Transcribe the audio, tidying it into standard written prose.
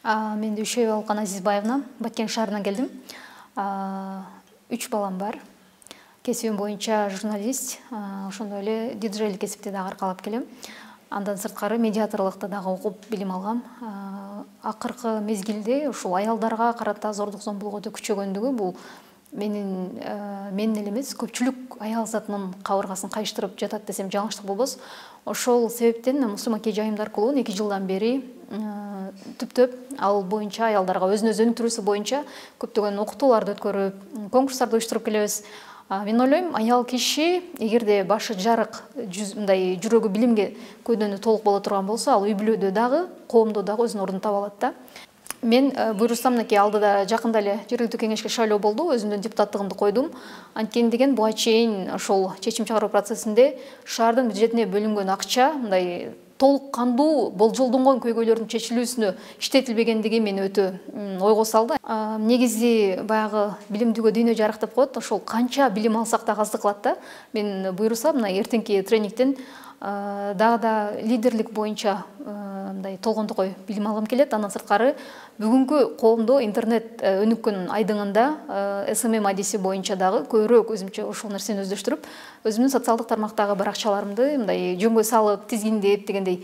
Мен Дүйшөй Алкан Азизбаевна, Баткен шаарынан келдим. 3 балам бар. Кесибим боюнча журналист, ошондой эле диджейлик кесипти дагы аркалап келем. Андан сырткары медиаторлукта дагы окуп билим алгам. Акыркы мезгилде ушул аялдарга карата зордук зомбулук өтө күчөгөндүгү бул менин эле эмес, көпчүлүк аял затынын кабыргасын кайыштырып жатат десем жаңылыштык болбос. Ошол себептен Мусулман Жайымдар клубун 2 жылдан бери түптөп ал боюнча аялдарга өзүн өзү өнүктүрүүсү боюнча көптөгөн окутууларды өткөрүп, конкурстарды уюштуруп келебиз. Мен ойлойм, аял киши эгерде башы жарык, мындай жүрөгү билимге көйдөнү толук боло турган болсо, ал үй бүлөдө дагы, коомдо дагы өзүнүн ордун таба алат да. Мен буйрусам, мынакей алдыда жакында эле жергиликтүү кеңешке шайлоо болду, өзүмдүн депутаттыгымды койдум. Анткени деген буга чейин ошол чечим чыгаруу процессинде шаардын бюджетине бөлүнгөн акча мындай толук кандуу болжолдонгон көйгөйлөрдүн чечилүүсүнө иштетилбегендиги мени өтө ойго салды. Негизи баягы билимдүүгө дүйнө жарык деп коет, ошол канча билим алсак да аздык кылат да. Мен буйрусам, мына эртеңки тренингден дагы да лидерлик боюнча мындай толгондокой билим алгым келет. Андан сырткары бүгүнкү коомдо интернет өнүккөн айдыңында СММ адиси боюнча дагы көбүрөөк өзүмчө ошол нерсени өздөштүрүп, өзүмдүн социалдык тармактагы баракчаларымды мындай жөнгө салып, тизгиндеп дегендей